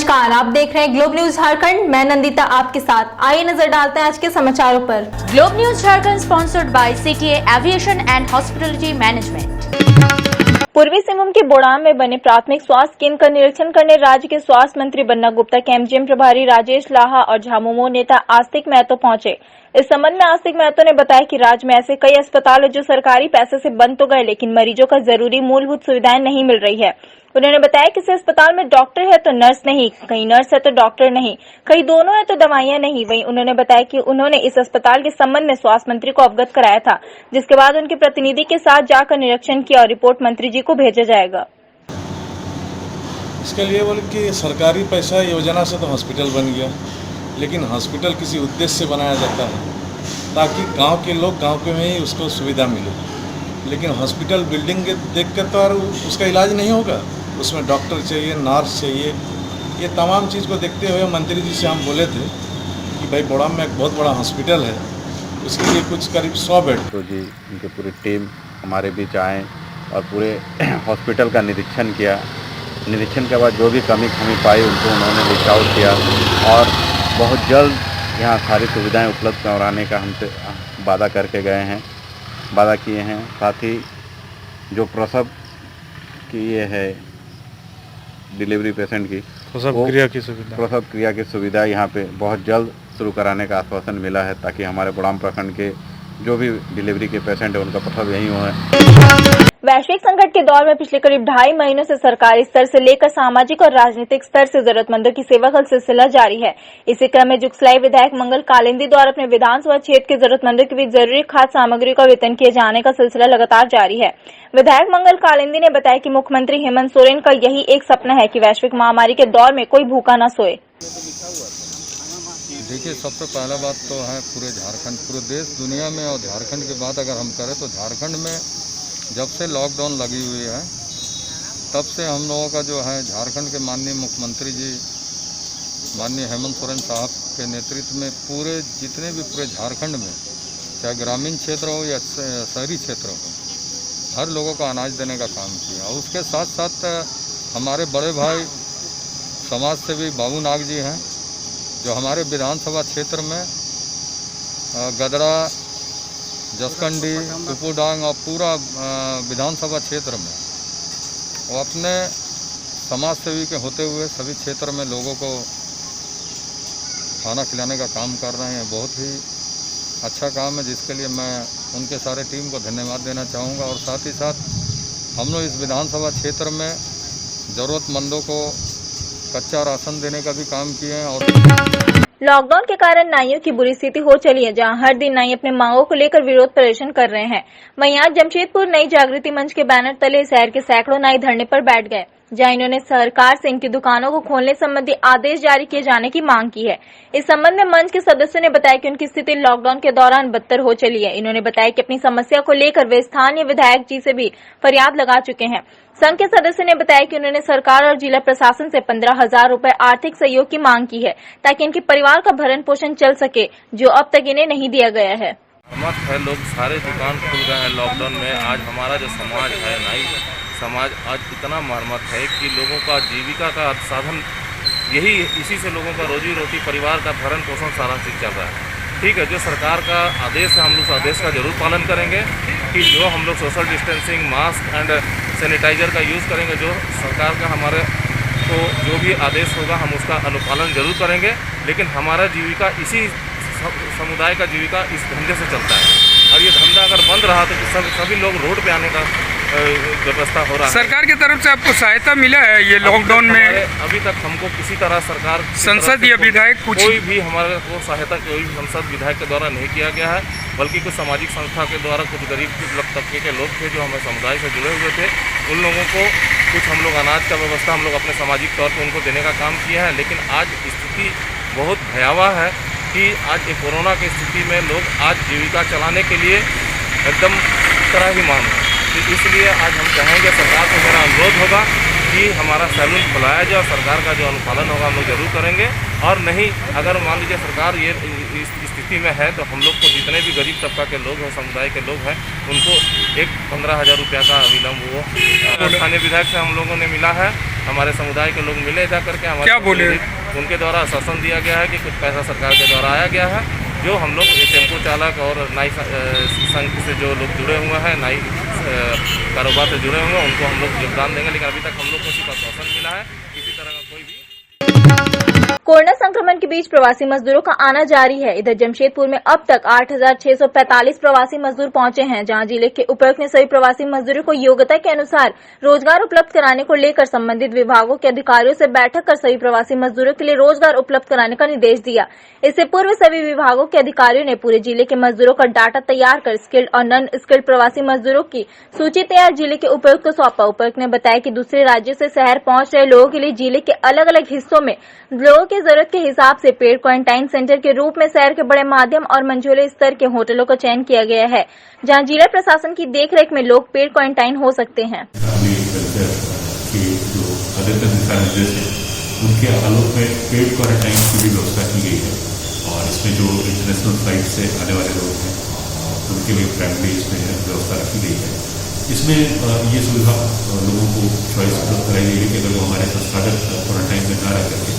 नमस्कार, आप देख रहे हैं ग्लोब न्यूज झारखंड। मैं नंदिता आपके साथ। आइए नजर डालते हैं आज के समाचारों पर। Globe news Jharkhand sponsored by CTA aviation and hospitality management. पूर्वी सिंहभूम के बोड़ाम में बने प्राथमिक स्वास्थ्य केंद्र का निरीक्षण करने राज्य के स्वास्थ्य मंत्री बन्ना गुप्ता, केएमजीएम प्रभारी राजेश लाहा और झामुमो नेता आस्तिक महतो पहुंचे। इस संबंध में आस्तिक महतो ने बताया कि राज्य में ऐसे कई अस्पताल है जो सरकारी पैसे से बंद तो गए, लेकिन मरीजों का जरूरी मूलभूत सुविधाएं नहीं मिल रही है। उन्होंने बताया कि किसी अस्पताल में डॉक्टर है तो नर्स नहीं, कहीं नर्स है तो डॉक्टर नहीं, कहीं दोनों है तो दवाइयां नहीं। वहीं उन्होंने बताया कि उन्होंने इस अस्पताल के संबंध में स्वास्थ्य मंत्री को अवगत कराया था, जिसके बाद उनके प्रतिनिधि के साथ जाकर निरीक्षण किया और रिपोर्ट मंत्री जी को भेजा जाएगा। इसके लिए बोले कि सरकारी पैसा योजना से तो हॉस्पिटल बन गया, लेकिन हॉस्पिटल किसी उद्देश्य से बनाया जाता है ताकि गांव के लोग गांव के में ही उसको सुविधा मिले, लेकिन हॉस्पिटल बिल्डिंग देख कर तो उसका इलाज नहीं होगा। उसमें डॉक्टर चाहिए, नर्स चाहिए। ये तमाम चीज़ को देखते हुए मंत्री जी से हम बोले थे कि भाई बोड़ाम में एक बहुत बड़ा हॉस्पिटल है, उसके लिए कुछ करीब 100 बेड। तो जी उनकी पूरी टीम हमारे बीच आए और पूरे हॉस्पिटल का निरीक्षण किया। निरीक्षण के बाद जो भी कमी पाई उनको उन्होंने रीच आउट किया और बहुत जल्द यहाँ सारी सुविधाएं उपलब्ध कराने का हमसे वादा करके गए हैं, वादा किए हैं। साथ ही जो प्रसव की ये है डिलीवरी पेशेंट की प्रसव क्रिया की सुविधा यहाँ पे बहुत जल्द शुरू कराने का आश्वासन मिला है, ताकि हमारे बोड़ाम प्रखंड के जो भी डिलीवरी के पेशेंट है उनका प्रसव यहीं हुआ है। वैश्विक संकट के दौर में पिछले करीब 2.5 महीनों से सरकारी स्तर से लेकर सामाजिक और राजनीतिक स्तर से जरूरतमंदों की सेवा का सिलसिला जारी है। इसी क्रम में जुगसलाई विधायक मंगल कालिंदी द्वारा अपने विधानसभा क्षेत्र के जरूरतमंदों के बीच जरूरी खाद्य सामग्री का वितरण किए जाने का सिलसिला लगातार जारी है। विधायक मंगल कालिंदी ने बताया कि मुख्यमंत्री हेमंत सोरेन का यही एक सपना है कि वैश्विक महामारी के दौर में कोई भूखा न सोए। देखिए, सबसे पहला बात तो है पूरे झारखंड, पूरे देश दुनिया में और झारखंड की बात अगर हम करें तो झारखंड में जब से लॉकडाउन लगी हुई है तब से हम लोगों का जो है झारखंड के माननीय मुख्यमंत्री जी माननीय हेमंत सोरेन साहब के नेतृत्व में पूरे जितने भी पूरे झारखंड में चाहे ग्रामीण क्षेत्र हो या शहरी क्षेत्र हो, हर लोगों को अनाज देने का काम किया। और उसके साथ साथ हमारे बड़े भाई समाज सेवी बाबू नाग जी हैं, जो हमारे विधानसभा क्षेत्र में गदरा, जसकंडी, कुपुडांग और पूरा विधानसभा क्षेत्र में वो अपने समाज सेवी के होते हुए सभी क्षेत्र में लोगों को खाना खिलाने का काम कर रहे हैं। बहुत ही अच्छा काम है, जिसके लिए मैं उनके सारे टीम को धन्यवाद देना चाहूँगा। और साथ ही साथ हम लोग इस विधानसभा क्षेत्र में ज़रूरतमंदों को कच्चा राशन देने का भी काम किए हैं। और लॉकडाउन के कारण नाइयों की बुरी स्थिति हो चली है, जहां हर दिन नाई अपने मांगों को लेकर विरोध प्रदर्शन कर रहे हैं। वहीं आज जमशेदपुर नई जागृति मंच के बैनर तले शहर के सैकड़ों नाई धरने पर बैठ गए, जहां इन्होंने सरकार से इनकी दुकानों को खोलने संबंधी आदेश जारी किए जाने की मांग की है। इस संबंध में मंच के सदस्यों ने बताया कि उनकी स्थिति लॉकडाउन के दौरान बदतर हो चली है। इन्होंने बताया कि अपनी समस्या को लेकर वे स्थानीय विधायक जी से भी फरियाद लगा चुके हैं। संघ के सदस्य ने बताया कि उन्होंने सरकार और जिला प्रशासन से 15,000 रुपए आर्थिक सहयोग की मांग की है, ताकि इनके परिवार का भरण पोषण चल सके, जो अब तक इन्हें नहीं दिया गया है। मत है, लोग सारे दुकान खुल गए हैं लॉकडाउन में। आज हमारा जो समाज है, नाई समाज आज इतना मरमत है कि लोगों का जीविका का साधन यही, इसी से लोगों का रोजी रोटी, परिवार का भरण पोषण सारा चीज चल रहा है। ठीक है, जो सरकार का आदेश है हम लोग उस आदेश का जरूर पालन करेंगे कि जो हम लोग social distancing, mask and sanitiser का यूज़ करेंगे। जो सरकार का हमारे को जो भी आदेश होगा हम उसका अनुपालन जरूर करेंगे, लेकिन हमारा जीविका इसी समुदाय का जीविका इस धंधे से चलता है। और ये धंधा अगर बंद रहा तो सभी लोग रोड पे आने का व्यवस्था हो रहा है। सरकार की तरफ से आपको सहायता मिला है ये लॉकडाउन में? अभी तक हमको किसी तरह सरकार संसद या विधायक कोई भी हमारे को सहायता कोई भी संसद विधायक के द्वारा नहीं किया गया है, बल्कि कुछ सामाजिक संस्था के द्वारा कुछ गरीब तबके के लोग थे जो हमारे समुदाय से जुड़े हुए थे, उन लोगों को कुछ हम लोग अनाज का व्यवस्था हम लोग अपने सामाजिक तौर पर उनको देने का काम किया है। लेकिन आज स्थिति बहुत भयावह है कि आज ये कोरोना की स्थिति में लोग आज जीविका चलाने के लिए एकदम त्राहिमाम है। तो इसलिए आज हम चाहेंगे, सरकार को मेरा अनुरोध होगा कि हमारा सैलून खुलाया जाए और सरकार का जो अनुपालन होगा हम लोग जरूर करेंगे। और नहीं, अगर मान लीजिए सरकार ये इस स्थिति में है तो हम लोग को जितने भी गरीब तबका के लोग हैं, समुदाय के लोग हैं, उनको 15,000 रुपया का अविलंब वो स्थानीय विधायक से हम लोगों ने मिला है हमारे समुदाय के लोग मिले जा करके हमारे क्या बोले? उनके द्वारा आश्वासन दिया गया है कि कुछ पैसा सरकार के द्वारा आया गया है, जो हम लोग टेम्पो चालक और नाई संघ से जो लोग जुड़े हुए हैं, नाई कारोबार से जुड़े हुए हैं, उनको हम लोग योगदान देंगे। लेकिन अभी तक हम लोग को सिर्फ आश्वासन मिला है, किसी तरह का कोई भी। कोरोना संक्रमण के बीच प्रवासी मजदूरों का आना जारी है। इधर जमशेदपुर में अब तक 8,645 प्रवासी मजदूर पहुंचे हैं, जहां जिले के उपायुक्त ने सभी प्रवासी मजदूरों को योग्यता के अनुसार रोजगार उपलब्ध कराने को लेकर संबंधित विभागों के अधिकारियों से बैठक कर सभी प्रवासी मजदूरों के लिए रोजगार उपलब्ध कराने का निर्देश दिया। इससे पूर्व सभी विभागों के अधिकारियों ने पूरे जिले के मजदूरों का डाटा तैयार कर स्किल्ड और नॉन स्किल्ड प्रवासी मजदूरों की सूची तैयार जिले के उपायुक्त को सौंपा। उपायुक्त ने बताया कि दूसरे राज्यों से शहर पहुंच रहे लोगों के लिए जिले के अलग अलग हिस्सों में लोगों की जरूरत के हिसाब से पेड क्वारंटाइन सेंटर के रूप में शहर के बड़े माध्यम और मंझोले स्तर के होटलों का चयन किया गया है, जहां जिला प्रशासन की देखरेख में लोग पेड क्वारंटाइन हो सकते हैं। उनके आलोक में पेड क्वारंटाइन की भी व्यवस्था की गई है और इसमें जो इंटरनेशनल फ्लाइट से आने वाले लोग हैं उनके लिए प्राइमरी इसमें व्यवस्था रखी गई है। इसमें ये सुविधा लोगों को चॉइस उपलब्ध कराई गई है कि अगर वो हमारे संस्थागत क्वारंटाइन में न रह करके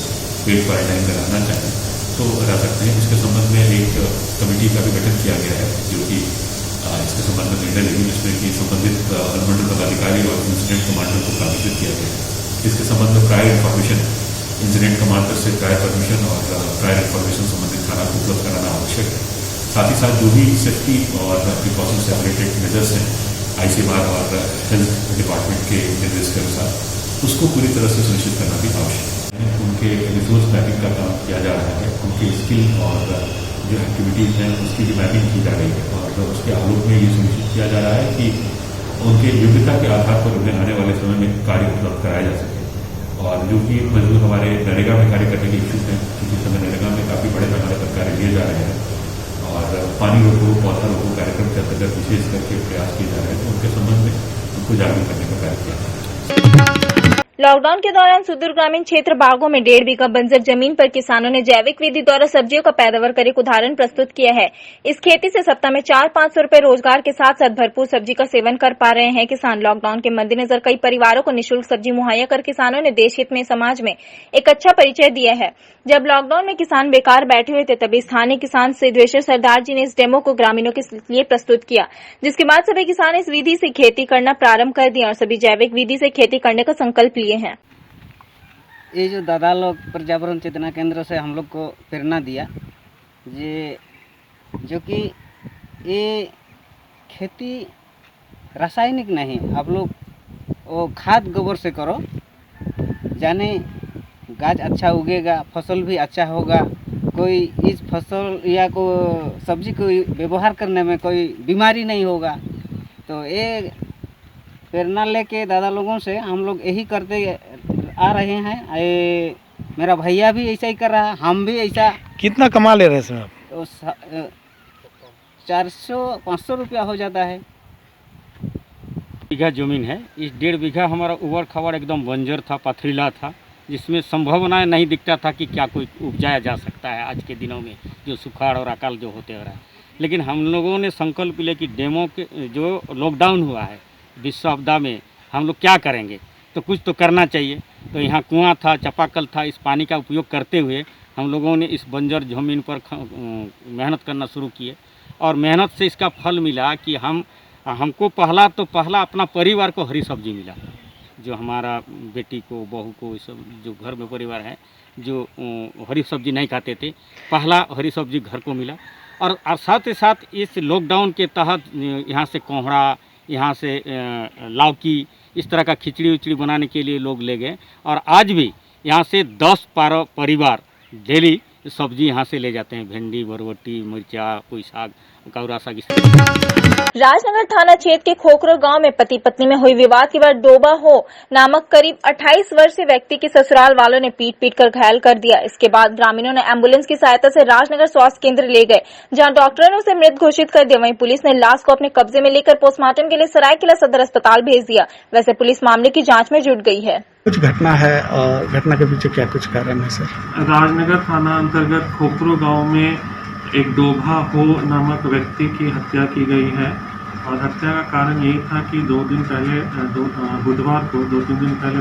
पेड क्वारंटाइन में रहना चाहें तो रह सकते हैं। इसके संबंध में एक कमेटी का भी गठन किया गया है जो कि इसके संबंध में निर्णय लेगी, जिसमें कि संबंधित अनुमंडल पदाधिकारी और इंसिडेंट कमांडर को आमंत्रित किया गया है। इसके संबंध में प्रायर इन्फॉर्मेशन इंसिडेंट कमांडर से प्रायर परमिशन और प्रायर इन्फॉर्मेशन संबंधित खाना को उपलब्ध कराना आवश्यक है। साथ ही साथ जो भी सेफ्टी और प्रिकॉशन से रिलेटेड मेजर्स हैं ICMR और हेल्थ डिपार्टमेंट के निर्देश के अनुसार उसको पूरी तरह से सुनिश्चित करना भी आवश्यक है। उनके रिसोर्स मैपिंग का काम किया जा रहा है, उनकी स्किल और जो एक्टिविटीज़ हैं उसकी भी मैपिंग की जा रही है और उसके आलोक में ये सुनिश्चित किया जा रहा है कि उनके योग्यता के आधार पर उन्हें आने वाले समय में कार्य उपलब्ध कराया जा सके। और जो कि मजदूर हमारे नरेगा में कार्य करने के इच्छुक हैं, क्योंकि समय नरेगा में काफ़ी बड़े पैमाने पर कार्य लिए जा रहे हैं और पानी रोको पौधा रोको कार्यक्रम के अंतर्गत विशेष करके प्रयास किए जा रहे हैं, तो उनके संबंध में उनको जागरूक करने का कार्य किया जा रहा है। लॉकडाउन के दौरान सुदूर ग्रामीण क्षेत्र बागों में 1.5 बीघा बंजर जमीन पर किसानों ने जैविक विधि द्वारा सब्जियों का पैदावार कर एक उदाहरण प्रस्तुत किया है। इस खेती से सप्ताह में 400-500 रुपए रोजगार के साथ साथ भरपूर सब्जी का सेवन कर पा रहे हैं किसान। लॉकडाउन के मद्देनजर कई परिवारों को निःशुल्क सब्जी मुहैया कर किसानों ने देश हित में समाज में एक अच्छा परिचय दिया है। जब लॉकडाउन में किसान बेकार बैठे हुए थे तभी स्थानीय किसान सिद्धेश्वर सरदार जी ने इस डेमो को ग्रामीणों के लिए प्रस्तुत किया, जिसके बाद सभी किसान इस विधि से खेती करना प्रारंभ कर दिया और सभी जैविक विधि से खेती करने का संकल्प लिए हैं। ये जो दादा लोग पर्यावरण चेतना केंद्र से हम लोग को प्रेरणा दिया, ये जो कि ये खेती रासायनिक नहीं, आप लोग वो खाद गोबर से करो, जाने गाछ अच्छा उगेगा, फसल भी अच्छा होगा, कोई इस फसल या को सब्जी को व्यवहार करने में कोई बीमारी नहीं होगा। तो ये प्रेरणा लेके दादा लोगों से हम लोग यही करते आ रहे हैं। ये मेरा भैया भी ऐसा ही कर रहा है, हम भी ऐसा। कितना कमा ले रहे हैं आप? तो 400-500 रुपया हो जाता है। बीघा जमीन है, इस 1.5 बीघा हमारा उबड़ खाबड़ एकदम बंजर था, पथरीला था, जिसमें संभावना नहीं दिखता था कि क्या कोई उपजाया जा सकता है आज के दिनों में जो सुखाड़ और अकाल जो होते रहा है। लेकिन हम लोगों ने संकल्प लिया कि डेमो के जो लॉकडाउन हुआ है विश्व आपदा में हम लोग क्या करेंगे, तो कुछ तो करना चाहिए। तो यहाँ कुआं था, चापाकल था, इस पानी का उपयोग करते हुए हम लोगों ने इस बंजर ज़मीन पर मेहनत करना शुरू किए और मेहनत से इसका फल मिला कि हमको पहला अपना परिवार को हरी सब्जी मिला, जो हमारा बेटी को, बहू को, सब जो घर में परिवार है जो हरी सब्जी नहीं खाते थे, पहला हरी सब्जी घर को मिला। और साथ ही साथ इस लॉकडाउन के तहत यहाँ से कोहड़ा, यहाँ से लौकी, इस तरह का खिचड़ी उचड़ी बनाने के लिए लोग ले गए और आज भी यहाँ से 10 परिवार डेली सब्जी यहाँ से ले जाते हैं, भिंडी, बरबट्टी, मिर्चा, कोई साग, कौरा साग। राजनगर थाना क्षेत्र के खोखरो गांव में पति पत्नी में हुई विवाद के बाद डोबा हो नामक करीब 28 वर्षीय व्यक्ति की ससुराल वालों ने पीट कर घायल कर दिया। इसके बाद ग्रामीणों ने एम्बुलेंस की सहायता से राजनगर स्वास्थ्य केंद्र ले गए, जहां डॉक्टरों ने उसे मृत घोषित कर दिया। वहीं पुलिस ने लाश को अपने कब्जे में लेकर पोस्टमार्टम के लिए सरायकेला सदर अस्पताल भेज दिया। वैसे पुलिस मामले की जाँच में जुट गई है। कुछ घटना है और घटना के पीछे क्या कुछ कारण है सर? राजनगर थाना अंतर्गत खोखरो गांव में एक डोभा हो नामक व्यक्ति की हत्या की गई है और हत्या का कारण यही था कि 2 दिन पहले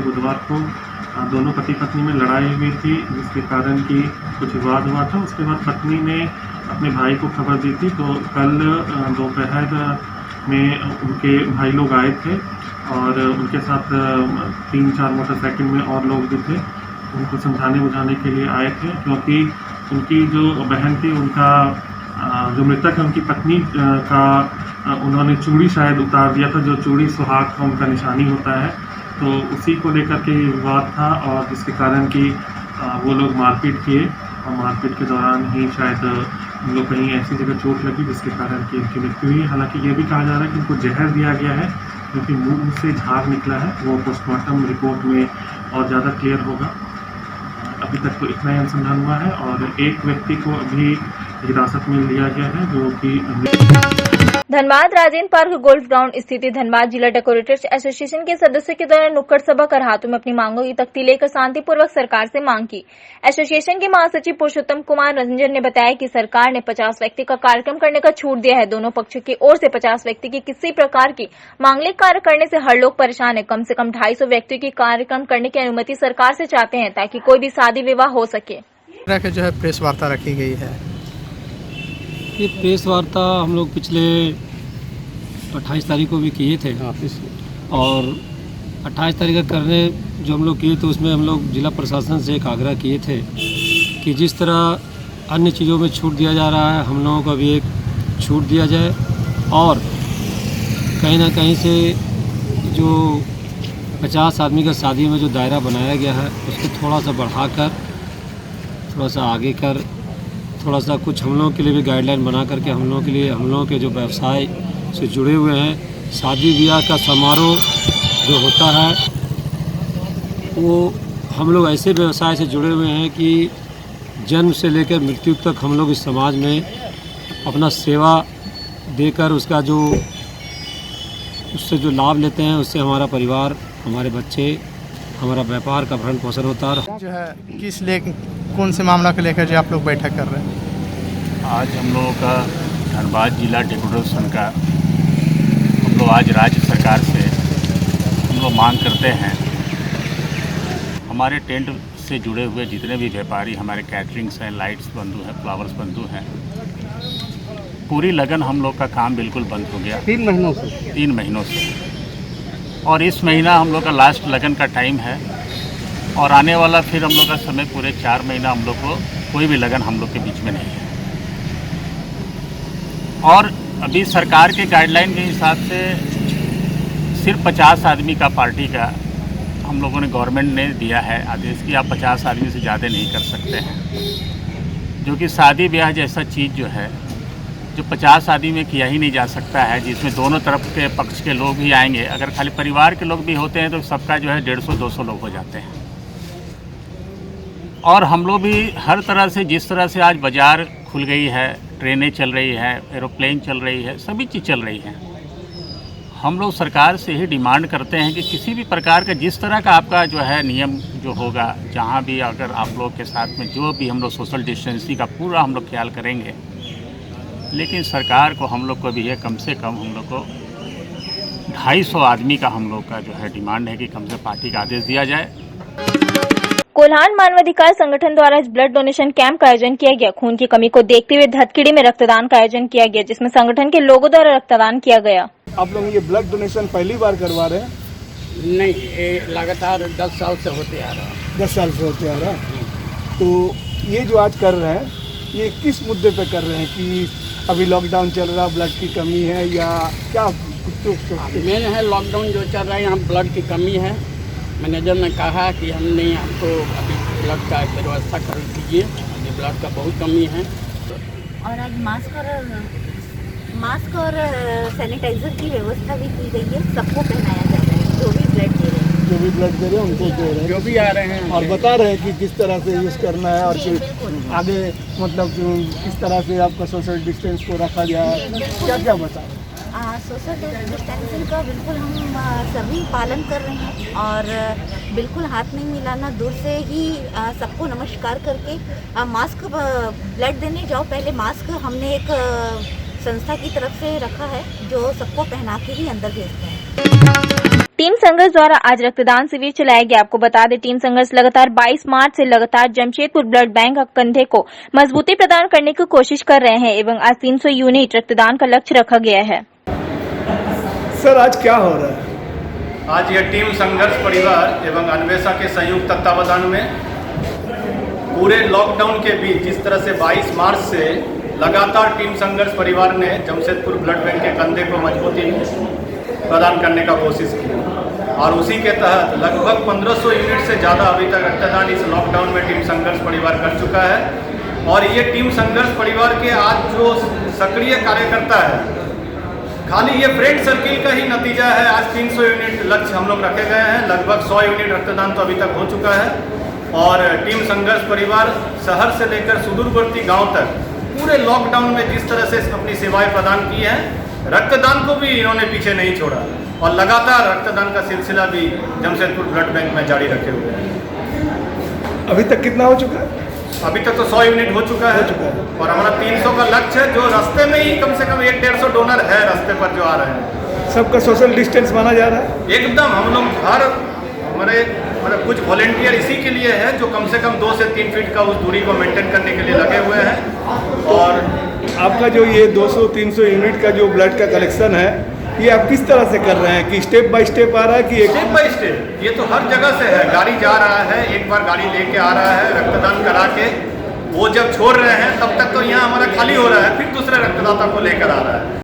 बुधवार को दोनों पति पत्नी में लड़ाई हुई थी, जिसके कारण कि कुछ विवाद हुआ था। उसके बाद पत्नी ने अपने भाई को खबर दी थी, तो कल दोपहर में उनके भाई लोग आए थे और उनके साथ 3-4 मोटरसाइकिल में और लोग भी थे। उनको समझाने बुझाने के लिए आए थे, क्योंकि उनकी जो बहन थी, उनका जो मृतक है उनकी पत्नी का उन्होंने चूड़ी शायद उतार दिया था, जो चूड़ी सुहाग का उनका निशानी होता है, तो उसी को लेकर के ये विवाद था और जिसके कारण कि वो लोग मारपीट किए और मारपीट के दौरान ही शायद उन लोग कहीं ऐसी जगह चोट लगी जिसके कारण कि उनकी मृत्यु हुई। हालांकि ये भी कहा जा रहा है कि उनको जहर दिया गया है, क्योंकि मुंह से झाग निकला है। वो पोस्टमार्टम रिपोर्ट में और ज़्यादा क्लियर होगा। अभी तक तो इतना ही अनुसंधान हुआ है और एक व्यक्ति को अभी हिरासत में लिया गया है, जो कि Dhanbad Rajendra park golf ground स्थित धनबाद जिला डेकोरेटर्स एसोसिएशन के सदस्यों के द्वारा नुक्कड़ सभा कर हाथों में अपनी मांगों की तख्ती लेकर शांतिपूर्वक सरकार से मांग की। एसोसिएशन के महासचिव पुरुषोत्तम कुमार रंजन ने बताया कि सरकार ने 50 व्यक्ति का कार्यक्रम करने का छूट दिया है। दोनों पक्षों की ओर से 50 व्यक्ति की किसी प्रकार की मांगलिक कार्य करने से हर लोग परेशान है। कम से कम 250 व्यक्तियों की कार्यक्रम करने की अनुमति सरकार से चाहते हैं, ताकि कोई भी शादी विवाह हो सके। जो है प्रेस वार्ता रखी गई है। ये प्रेस वार्ता हम लोग पिछले 28 तारीख को भी किए थे और 28 तारीख का करने जो हम लोग किए तो उसमें हम लोग जिला प्रशासन से एक आग्रह किए थे कि जिस तरह अन्य चीज़ों में छूट दिया जा रहा है, हम लोगों को भी एक छूट दिया जाए और कहीं ना कहीं से जो 50 आदमी का शादी में जो दायरा बनाया गया है उसको थोड़ा सा बढ़ाकर, थोड़ा सा आगे कर, थोड़ा सा कुछ हम लोगों के लिए भी गाइडलाइन बना करके हम लोगों के लिए, हम लोगों के जो व्यवसाय से जुड़े हुए हैं, शादी ब्याह का समारोह जो होता है वो हम लोग ऐसे व्यवसाय से जुड़े हुए हैं कि जन्म से लेकर मृत्यु तक हम लोग इस समाज में अपना सेवा देकर उसका जो उससे जो लाभ लेते हैं, उससे हमारा परिवार, हमारे बच्चे, हमारा व्यापार का भरण पोषण होता है। जो है किस कौन से मामला को लेकर जो आप लोग बैठक कर रहे हैं? आज हम लोगों का धनबाद जिला डेकोरेटर्स संघ का हम लोग आज राज्य सरकार से हम लोग मांग करते हैं, हमारे टेंट से जुड़े हुए जितने भी व्यापारी, हमारे कैटरिंग्स हैं, लाइट्स बंधु हैं, फ्लावर्स बंधु हैं, पूरी लगन हम लोग का काम बिल्कुल बंद हो गया 3 महीनों से। 3 महीनों से, और इस महीना हम लोग का लास्ट लगन का टाइम है और आने वाला फिर हम लोग का समय पूरे 4 महीना हम लोग को कोई भी लगन हम लोग के बीच में नहीं है। और अभी सरकार के गाइडलाइन के हिसाब से सिर्फ 50 आदमी का पार्टी का हम लोगों ने, गवर्नमेंट ने दिया है आदेश कि आप 50 आदमी से ज़्यादा नहीं कर सकते हैं, जो कि शादी ब्याह जैसा चीज़ जो है जो 50 आदमी में किया ही नहीं जा सकता है, जिसमें दोनों तरफ के पक्ष के लोग ही आएंगे। अगर खाली परिवार के लोग भी होते हैं तो सबका जो है 150-200 लोग हो जाते हैं। और हम लोग भी हर तरह से, जिस तरह से आज बाज़ार खुल गई है, ट्रेनें चल रही है, एरोप्लेन चल रही है, सभी चीज़ चल रही है, हम लोग सरकार से ही डिमांड करते हैं कि किसी भी प्रकार का जिस तरह का आपका जो है नियम जो होगा, जहाँ भी अगर आप लोग के साथ में जो भी हम लोग सोशल डिस्टेंसिंग का पूरा हम लोग ख्याल करेंगे, लेकिन सरकार को हम लोग को भी है कम से कम हम लोग को 250 आदमी का हम लोग का जो है डिमांड है कि कम से पार्टी का आदेश दिया जाए। कोल्हान मानवाधिकार संगठन द्वारा इस ब्लड डोनेशन कैंप का आयोजन किया गया। खून की कमी को देखते हुए धतकीड़ी में रक्तदान का आयोजन किया गया, जिसमें संगठन के लोगों द्वारा रक्तदान किया गया। आप लोग ये ब्लड डोनेशन पहली बार करवा रहे हैं? नहीं, ये लगातार 10 साल से होते आ रहा है। 10 साल से होते आ रहा है। तो ये जो आज कर रहे हैं, ये किस मुद्दे पे कर रहे हैं कि अभी लॉकडाउन चल रहा, ब्लड की कमी है या क्या? मेन है लॉकडाउन जो चल रहा है, यहाँ ब्लड की कमी है। मैनेजर ने कहा कि हमने आपको अभी ब्लड का व्यवस्था कर दीजिए, अभी ब्लड का बहुत कमी है। और आज मास्क और सैनिटाइजर की व्यवस्था भी की गई है, सबको पहनाया जा रहा है, जो भी ब्लड दे रहे हैं। जो भी ब्लड दे रहे हैं उनको दे रहे हैं, जो भी आ रहे हैं, और बता रहे हैं कि किस तरह से यूज़ करना है और आगे मतलब किस तरह से आपका सोशल डिस्टेंस को रखा जाए, क्या क्या बता रहे हैं? सोशल डिस्टेंसिंग का बिल्कुल हम सभी पालन कर रहे हैं और बिल्कुल हाथ नहीं मिलाना, दूर से ही सबको नमस्कार करके मास्क, ब्लड देने जाओ पहले मास्क हमने एक संस्था की तरफ से रखा है, जो सबको पहना के ही अंदर भेजते हैं। टीम संघर्ष द्वारा आज रक्तदान शिविर चलाया गया। आपको बता दें, टीम संघर्ष लगातार 22 मार्च से लगातार जमशेदपुर ब्लड बैंक कंधे को मजबूती प्रदान करने की कोशिश कर रहे हैं एवं आज 300 यूनिट रक्तदान का लक्ष्य रखा गया है। सर आज क्या हो रहा है? आज यह टीम संघर्ष परिवार एवं अन्वेषा के संयुक्त तत्वावधान में पूरे लॉकडाउन के बीच जिस तरह से 22 मार्च से लगातार टीम संघर्ष परिवार ने जमशेदपुर ब्लड बैंक के कंधे को मजबूती प्रदान करने का कोशिश की और उसी के तहत लगभग 1500 यूनिट से ज़्यादा अभी तक रक्तदान इस लॉकडाउन में टीम संघर्ष परिवार कर चुका है। और ये टीम संघर्ष परिवार के आज जो सक्रिय कार्यकर्ता है, खाली ये फ्रेंड सर्किल का ही नतीजा है। आज 300 यूनिट लक्ष्य हम लोग रखे गए हैं। लगभग 100 यूनिट रक्तदान तो अभी तक हो चुका है और टीम संघर्ष परिवार शहर से लेकर सुदूरवर्ती गांव तक पूरे लॉकडाउन में जिस तरह से अपनी सेवाएं प्रदान की हैं, रक्तदान को भी इन्होंने पीछे नहीं छोड़ा और लगातार रक्तदान का सिलसिला भी जमशेदपुर ब्लड बैंक में जारी रखे हुए हैं। अभी तक कितना हो चुका है? अभी तक तो 100 यूनिट हो चुका है और हमारा 300 का लक्ष्य है, जो रास्ते में ही कम से कम 150 डोनर है रास्ते पर जो आ रहे हैं। सबका सोशल डिस्टेंस माना जा रहा है? एकदम हम लोग हर हमारे मतलब कुछ वॉलेंटियर इसी के लिए है जो कम से कम 2 से 3 फीट का उस दूरी को मेंटेन करने के लिए लगे हुए हैं। और आपका जो ये 200-300 यूनिट का जो ब्लड का कलेक्शन है, ये आप किस तरह से कर रहे हैं कि स्टेप बाय स्टेप आ रहा है कि स्टेप बाय स्टेप? ये तो हर जगह से है, गाड़ी जा रहा है, एक बार गाड़ी लेके आ रहा है, रक्तदान करा के वो जब छोड़ रहे हैं तब तक तो यहाँ हमारा खाली हो रहा है, फिर दूसरे रक्तदाता को लेकर आ रहा है।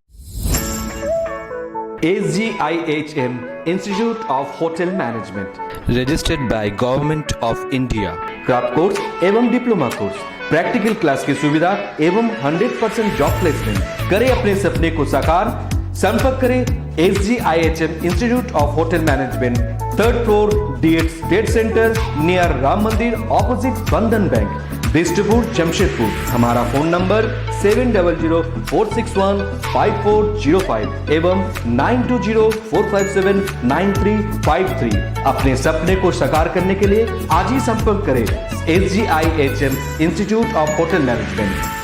SGIHM Institute of Hotel Management, registered by Government of India, craft course एवं डिप्लोमा कोर्स, प्रैक्टिकल क्लास की सुविधा एवं 100% जॉब प्लेसमेंट। करें अपने सपने को साकार। संपर्क करें SGIHM Institute of Hotel Management, 3rd floor, DX Trade Center, near Ram मंदिर, ऑपोजिट बंधन बैंक, बिष्टपुर, जमशेदपुर। हमारा फोन नंबर 7004615405 एवं 9204579353। अपने सपने को साकार करने के लिए आज ही संपर्क करें SGIHM institute of hotel management.